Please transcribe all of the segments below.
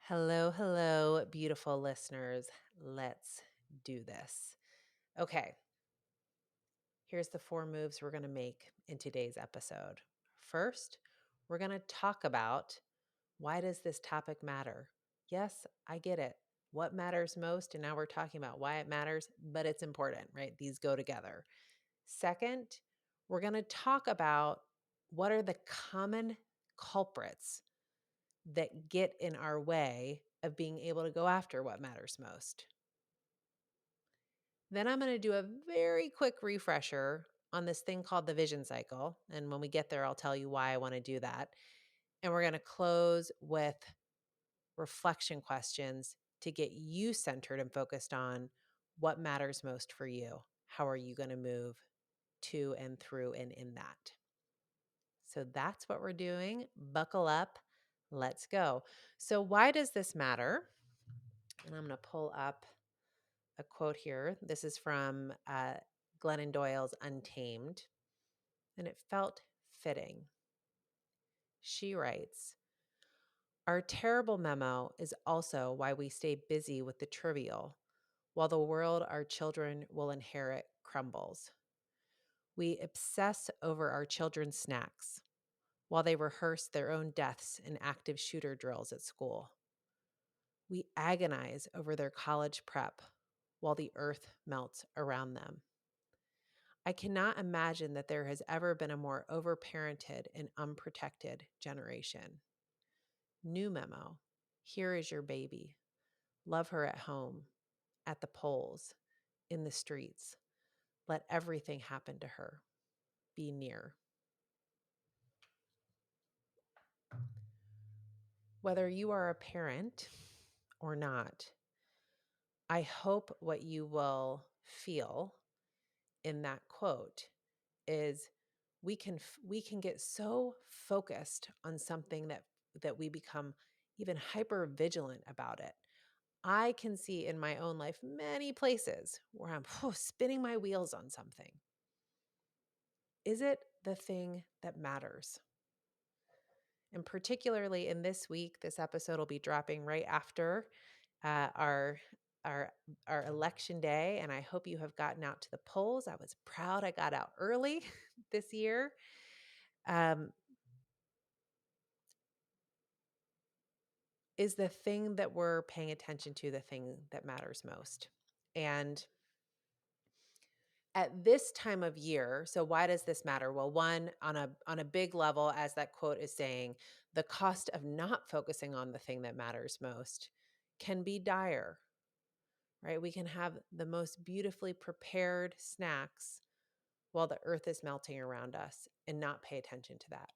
Hello, hello, beautiful listeners. Let's do this. Okay, here's the four moves we're going to make in today's episode. First, we're going to talk about why does this topic matter? Yes, I get it. What matters most? And now we're talking about why it matters, but it's important, right? These go together. Second, we're going to talk about what are the common culprits that get in our way of being able to go after what matters most. Then I'm going to do a very quick refresher on this thing called the vision cycle. And when we get there, I'll tell you why I want to do that. And we're going to close with reflection questions to get you centered and focused on what matters most for you. How are you going to move to and through and in that? So that's what we're doing. Buckle up. Let's go. So, why does this matter? And I'm going to pull up a quote here. This is from Glennon Doyle's Untamed, and it felt fitting. She writes, "Our terrible memo is also why we stay busy with the trivial, while the world our children will inherit crumbles. We obsess over our children's snacks, while they rehearse their own deaths in active shooter drills at school. We agonize over their college prep, while the earth melts around them. I cannot imagine that there has ever been a more overparented and unprotected generation. New memo. Here is your baby. Love her at home, at the polls, in the streets. Let everything happen to her. Be near." Whether you are a parent or not, I hope what you will feel in that quote is we can get so focused on something that we become even hyper vigilant about it. I can see in my own life many places where I'm spinning my wheels on something. Is it the thing that matters? And particularly in this week, this episode will be dropping right after uh, our our our election day, and I hope you have gotten out to the polls. I was proud I got out early this year. Um, is the thing that we're paying attention to the thing that matters most? And at this time of year, so why does this matter? Well, one, on a big level, as that quote is saying, the cost of not focusing on the thing that matters most can be dire, right? We can have the most beautifully prepared snacks while the earth is melting around us and not pay attention to that.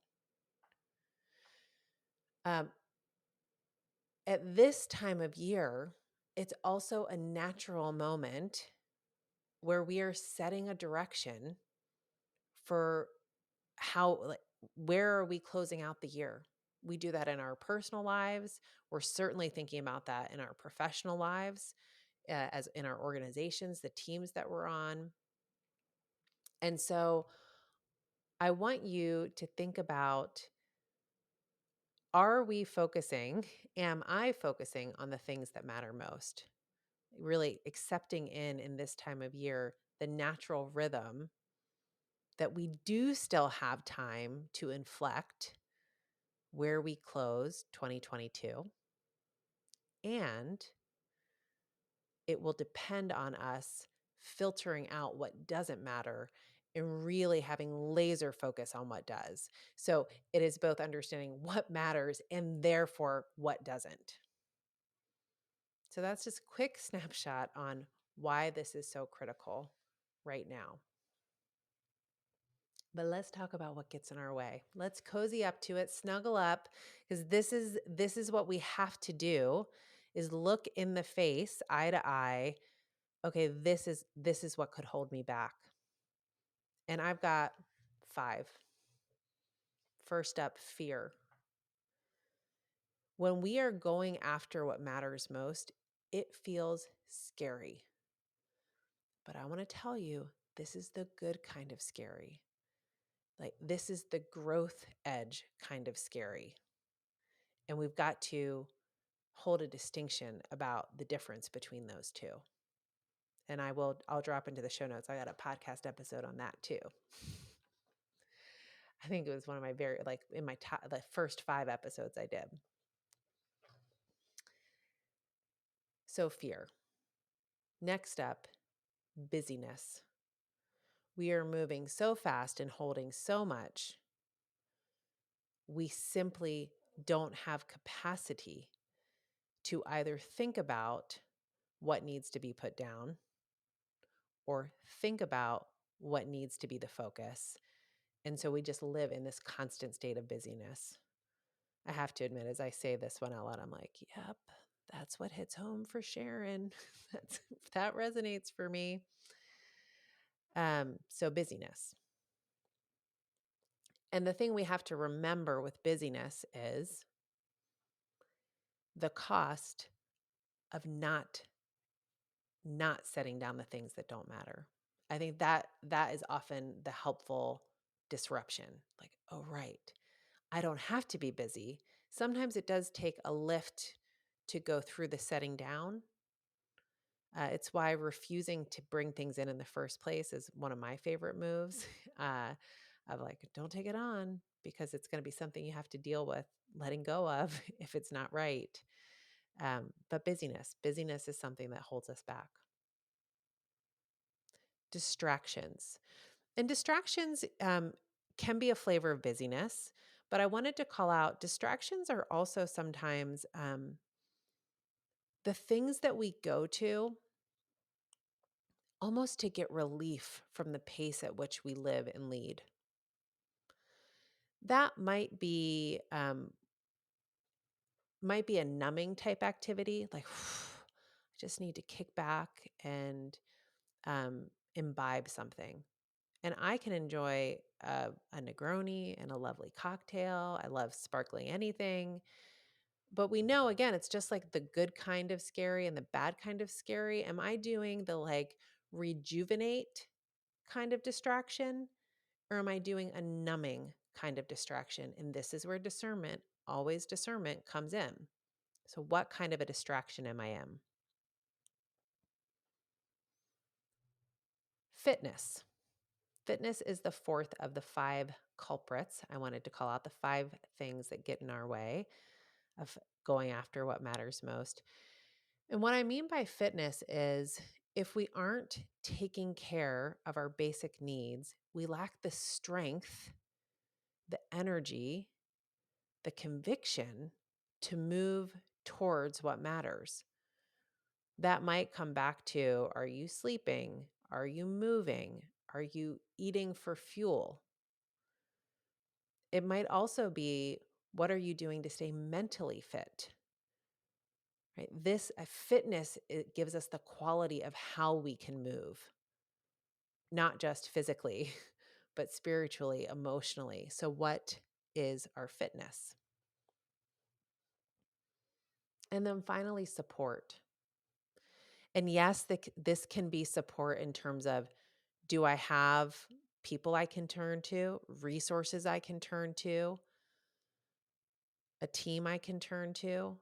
Um, at this time of year, it's also a natural moment where we are setting a direction for how, like, where are we closing out the year? We do that in our personal lives. We're certainly thinking about that in our professional lives, as in our organizations, the teams that we're on. And so I want you to think about, are we focusing, am I focusing on the things that matter most? Really accepting in this time of year, the natural rhythm that we do still have time to inflect where we close 2022. And it will depend on us filtering out what doesn't matter and really having laser focus on what does. So it is both understanding what matters and therefore what doesn't. So that's just a quick snapshot on why this is so critical right now. But let's talk about what gets in our way. Let's cozy up to it, snuggle up, because this is what we have to do, is look in the face, eye to eye. Okay, this is what could hold me back. And I've got 5. First up, fear. When we are going after what matters most, it feels scary. But I want to tell you, this is the good kind of scary. Like, this is the growth edge kind of scary. And we've got to hold a distinction about the difference between those two. And I'll drop into the show notes. I got a podcast episode on that too. I think it was one of my in my top, the first 5 episodes I did. So fear. Next up, busyness. We are moving so fast and holding so much. We simply don't have capacity to either think about what needs to be put down or think about what needs to be the focus. And so we just live in this constant state of busyness. I have to admit, as I say this one out loud, I'm like, yep, that's what hits home for Sharon. That resonates for me. So busyness. And the thing we have to remember with busyness is the cost of not setting down the things that don't matter. I think that is often the helpful disruption. Like, oh, right, I don't have to be busy. Sometimes it does take a lift to go through the setting down. It's why refusing to bring things in the first place is one of my favorite moves. Of like, don't take it on because it's going to be something you have to deal with letting go of if it's not right. But busyness is something that holds us back. Distractions. And distractions can be a flavor of busyness, but I wanted to call out distractions are also sometimes the things that we go to almost to get relief from the pace at which we live and lead. That might be a numbing type activity, like I just need to kick back and imbibe something. And I can enjoy a Negroni and a lovely cocktail. I love sparkling anything. But we know, again, it's just like the good kind of scary and the bad kind of scary. Am I doing the like rejuvenate kind of distraction? Or am I doing a numbing kind of distraction? And this is where always discernment comes in. So what kind of a distraction am I in? Fitness. Fitness is the 4th of the 5 culprits. I wanted to call out the 5 things that get in our way of going after what matters most. And what I mean by fitness is if we aren't taking care of our basic needs, we lack the strength, the energy, the conviction to move towards what matters. That might come back to, are you sleeping? Are you moving? Are you eating for fuel? It might also be, what are you doing to stay mentally fit? Right? This fitness, it gives us the quality of how we can move, not just physically, but spiritually, emotionally. So what is our fitness? And then finally, support. And yes, this can be support in terms of, do I have people I can turn to, resources I can turn to, a team I can turn to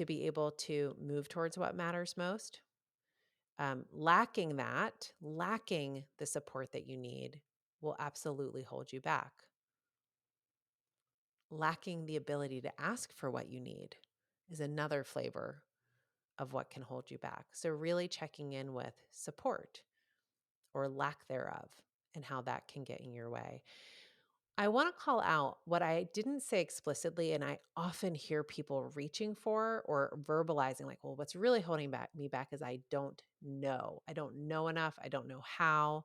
be able to move towards what matters most? Lacking the support that you need will absolutely hold you back. Lacking the ability to ask for what you need is another flavor of what can hold you back. So really checking in with support or lack thereof and how that can get in your way. I want to call out what I didn't say explicitly, and I often hear people reaching for or verbalizing like, well, what's really holding me back is I don't know. I don't know enough. I don't know how.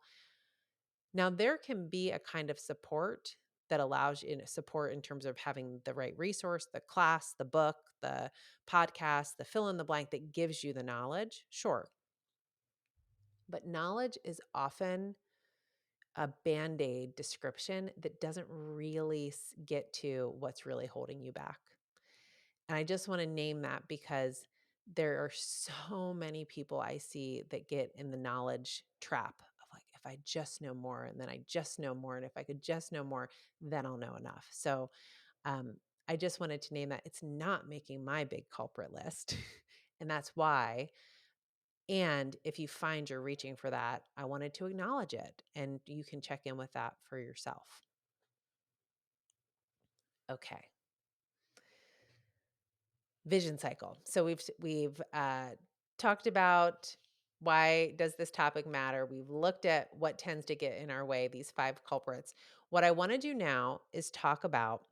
Now, there can be a kind of support that allows you support in terms of having the right resource, the class, the book, the podcast, the fill in the blank that gives you the knowledge. Sure. But knowledge is often a band-aid description that doesn't really get to what's really holding you back. And I just want to name that because there are so many people I see that get in the knowledge trap of like, if I just know more and then I just know more. And if I could just know more, then I'll know enough. So I just wanted to name that it's not making my big culprit list. And that's why. And if you find you're reaching for that, I wanted to acknowledge it. And you can check in with that for yourself. Okay. Vision cycle. So we've talked about why does this topic matter. We've looked at what tends to get in our way, these 5 culprits. What I want to do now is talk about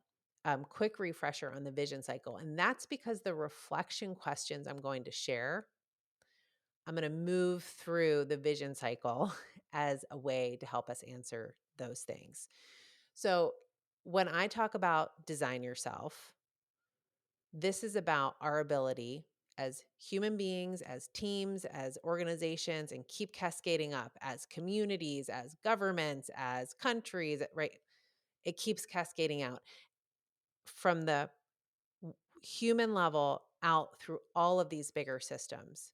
quick refresher on the vision cycle. And that's because the reflection questions I'm going to share, I'm going to move through the vision cycle as a way to help us answer those things. So when I talk about design yourself, this is about our ability as human beings, as teams, as organizations, and keep cascading up as communities, as governments, as countries, right? It keeps cascading out from the human level out through all of these bigger systems.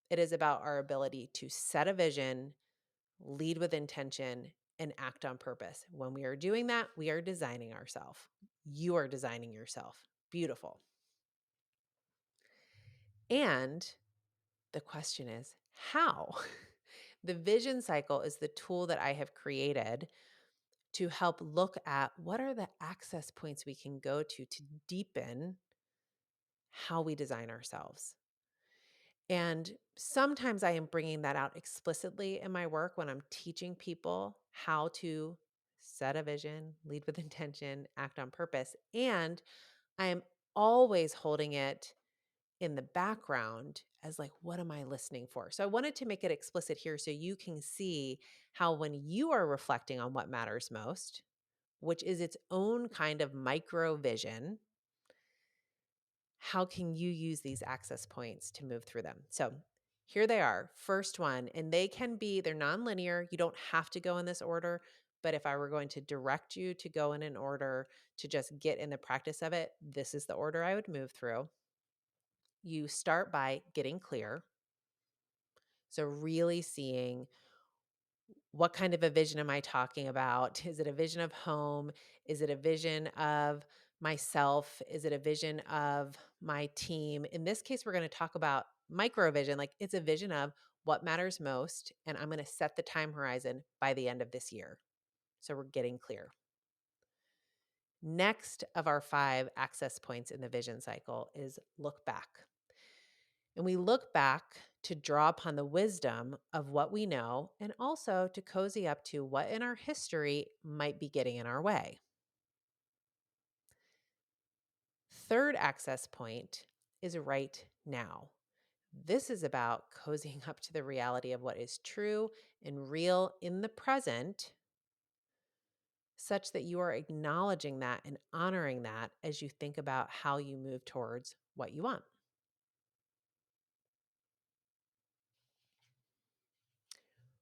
It is about our ability to set a vision, lead with intention, and act on purpose. When we are doing that, we are designing ourselves. You are designing yourself. Beautiful. And the question is, how? The vision cycle is the tool that I have created to help look at what are the access points we can go to deepen how we design ourselves. And sometimes I am bringing that out explicitly in my work when I'm teaching people how to set a vision, lead with intention, act on purpose. And I am always holding it in the background as like, what am I listening for? So I wanted to make it explicit here so you can see how when you are reflecting on what matters most, which is its own kind of micro vision, how can you use these access points to move through them? So here they are. First one, and they're nonlinear. You don't have to go in this order. But if I were going to direct you to go in an order to just get in the practice of it, this is the order I would move through. You start by getting clear. So, really seeing what kind of a vision am I talking about? Is it a vision of home? Is it a vision of myself? Is it a vision of my team? In this case, we're going to talk about micro vision. Like it's a vision of what matters most. And I'm going to set the time horizon by the end of this year. So, we're getting clear. Next of our 5 access points in the vision cycle is look back. And we look back to draw upon the wisdom of what we know and also to cozy up to what in our history might be getting in our way. Third access point is right now. This is about cozying up to the reality of what is true and real in the present, such that you are acknowledging that and honoring that as you think about how you move towards what you want.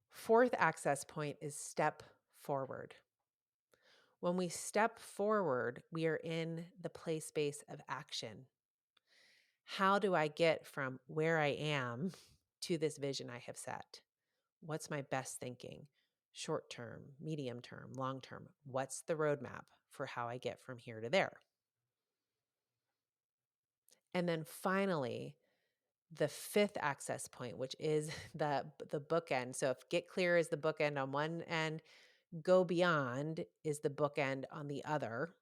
Fourth access point is step forward. When we step forward, we are in the play space of action. How do I get from where I am to this vision I have set? What's my best thinking? Short term, medium term, long term. What's the roadmap for how I get from here to there? And then finally, the 5th access point, which is the bookend. So if get clear is the bookend on one end, go beyond is the bookend on the other.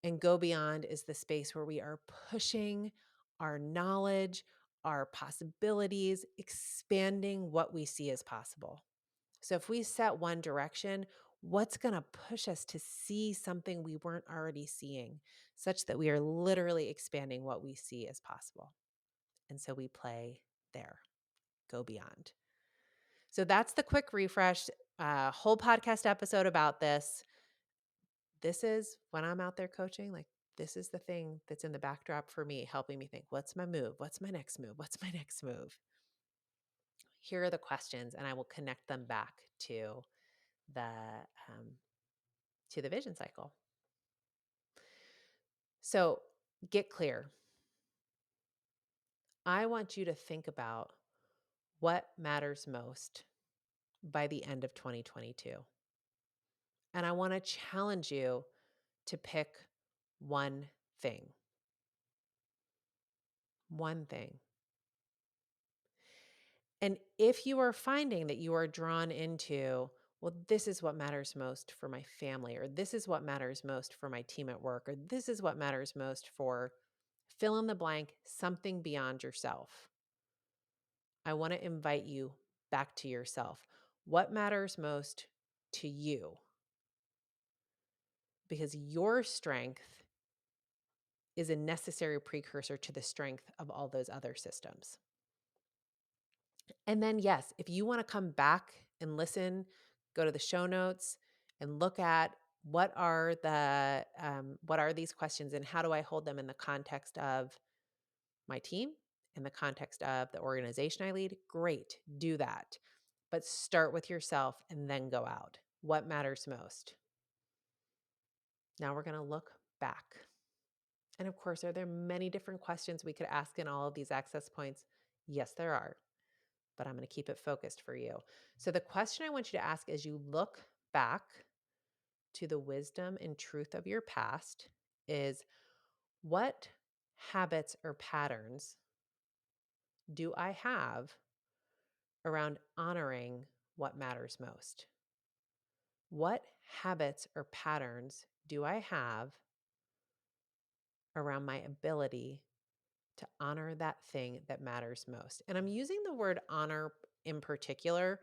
And go beyond is the space where we are pushing our knowledge, our possibilities, expanding what we see as possible. So if we set one direction, what's going to push us to see something we weren't already seeing, such that we are literally expanding what we see as possible? And so we play there, go beyond. So that's the quick refresh, whole podcast episode about this. This is when I'm out there coaching, like this is the thing that's in the backdrop for me, helping me think, what's my move? What's my next move? What's my next move? Here are the questions, and I will connect them back the um, to the vision cycle. So get clear. I want you to think about what matters most by the end of 2022. And I want to challenge you to pick one thing. One thing. And if you are finding that you are drawn into, well, this is what matters most for my family, or this is what matters most for my team at work, or this is what matters most for fill in the blank, something beyond yourself. I want to invite you back to yourself. What matters most to you? Because your strength is a necessary precursor to the strength of all those other systems. And then, yes, if you want to come back and listen, go to the show notes and look at what are these questions and how do I hold them in the context of my team, in the context of the organization I lead. Great, do that. But start with yourself and then go out. What matters most? Now we're going to look back. And of course, are there many different questions we could ask in all of these access points? Yes, there are, but I'm going to keep it focused for you. So the question I want you to ask as you look back to the wisdom and truth of your past is, what habits or patterns do I have around honoring what matters most? What habits or patterns do I have around my ability to honor that thing that matters most? And I'm using the word honor in particular,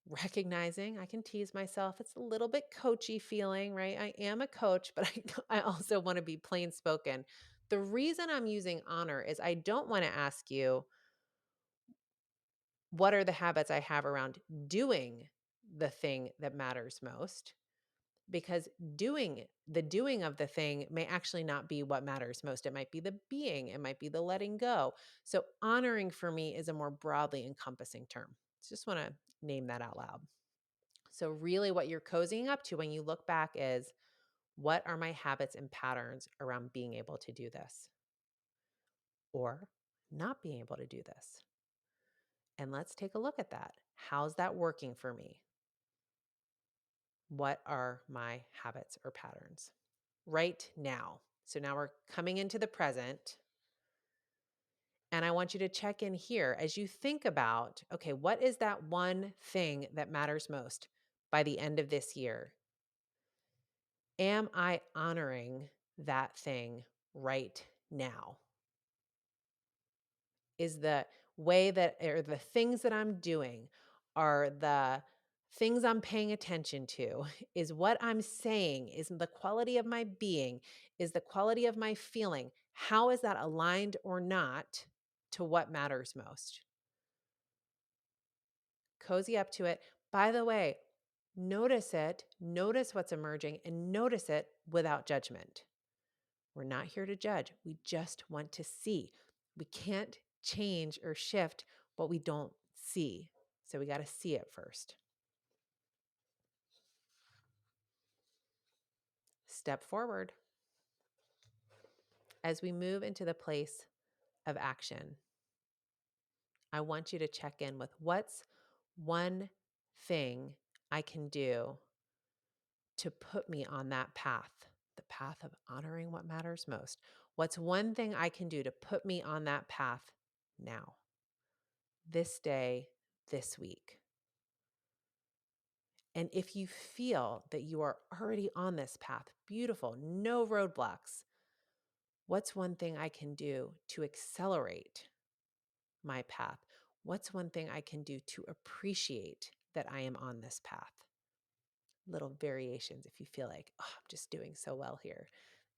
recognizing I can tease myself. It's a little bit coachy feeling, right? I am a coach, but I also want to be plain spoken. The reason I'm using honor is I don't want to ask you, what are the habits I have around doing the thing that matters most? Because doing of the thing may actually not be what matters most. It might be the being, it might be the letting go. So honoring for me is a more broadly encompassing term. Just want to name that out loud. So really what you're cozying up to when you look back is, what are my habits and patterns around being able to do this or not being able to do this? And let's take a look at that. How's that working for me? What are my habits or patterns right now? So now we're coming into the present. And I want you to check in here as you think about, okay, what is that one thing that matters most by the end of this year? Am I honoring that thing right now? Is the way that, or the things that I'm doing, are the things I'm paying attention to, is what I'm saying, is the quality of my being, is the quality of my feeling, how is that aligned or not to what matters most? Cozy up to it. By the way, notice it, notice what's emerging, and notice it without judgment. We're not here to judge. We just want to see. We can't change or shift what we don't see. So we got to see it first. Step forward as we move into the place of action. I want you to check in with, what's one thing I can do to put me on that path, the path of honoring what matters most. What's one thing I can do to put me on that path now, this day, this week? And if you feel that you are already on this path, beautiful, no roadblocks, what's one thing I can do to accelerate my path? What's one thing I can do to appreciate that I am on this path? Little variations if you feel like, oh, I'm just doing so well here.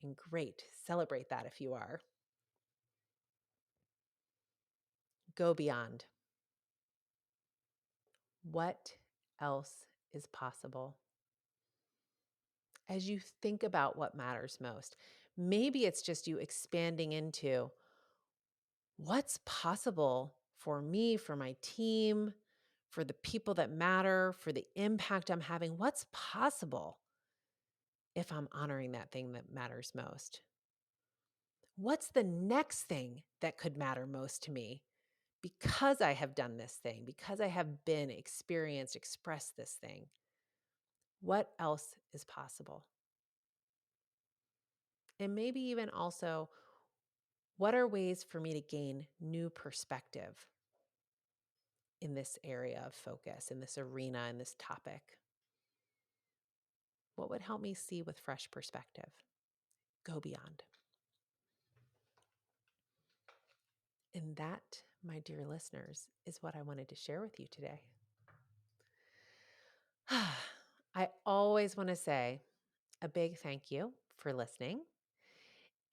And great, celebrate that if you are. Go beyond. What else is possible? As you think about what matters most, maybe it's just you expanding into, what's possible for me, for my team, for the people that matter, for the impact I'm having? What's possible if I'm honoring that thing that matters most? What's the next thing that could matter most to me because I have done this thing, because I have been, experienced, expressed this thing? What else is possible? And maybe even also, what are ways for me to gain new perspective in this area of focus, in this arena, in this topic? What would help me see with fresh perspective? Go beyond. And that, my dear listeners, is what I wanted to share with you today. I always want to say a big thank you for listening.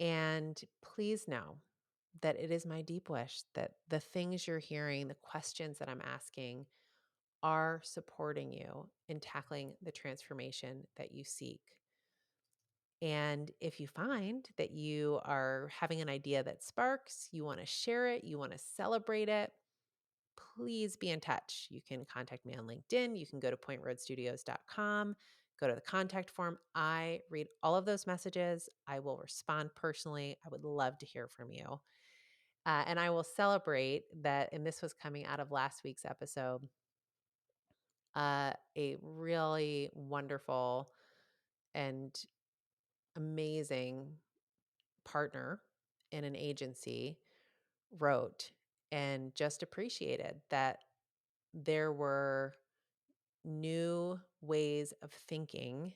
And please know that it is my deep wish that the things you're hearing, the questions that I'm asking, are supporting you in tackling the transformation that you seek. And if you find that you are having an idea that sparks, you want to share it, you want to celebrate it, please be in touch. You can contact me on LinkedIn. You can go to pointroadstudios.com, go to the contact form. I read all of those messages. I will respond personally. I would love to hear from you. And I will celebrate that, and this was coming out of last week's episode, a really wonderful and amazing partner in an agency wrote and just appreciated that there were new ways of thinking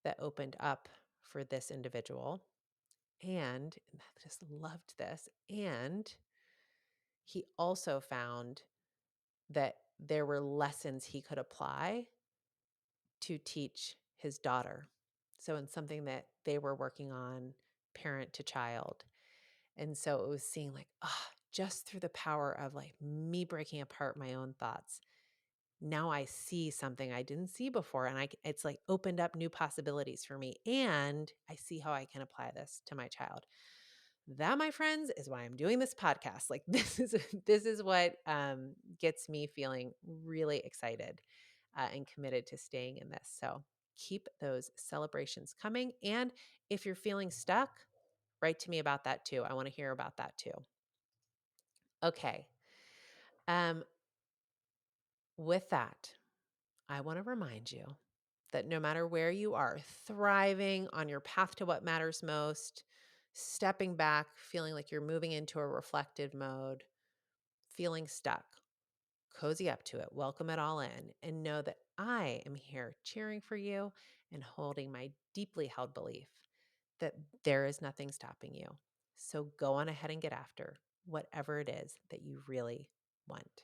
that opened up for this individual. And I just loved this. And he also found that there were lessons he could apply to teach his daughter. So, in something that they were working on, parent to child. And so it was seeing like, just through the power of like me breaking apart my own thoughts, now I see something I didn't see before. And it's like opened up new possibilities for me. And I see how I can apply this to my child. That, my friends, is why I'm doing this podcast. Like this is what gets me feeling really excited and committed to staying in this. So keep those celebrations coming. And if you're feeling stuck, write to me about that too. I want to hear about that too. Okay. Um, with that, I want to remind you that no matter where you are, thriving on your path to what matters most, stepping back, feeling like you're moving into a reflective mode, feeling stuck, cozy up to it, welcome it all in, and know that I am here cheering for you and holding my deeply held belief that there is nothing stopping you. So go on ahead and get after whatever it is that you really want.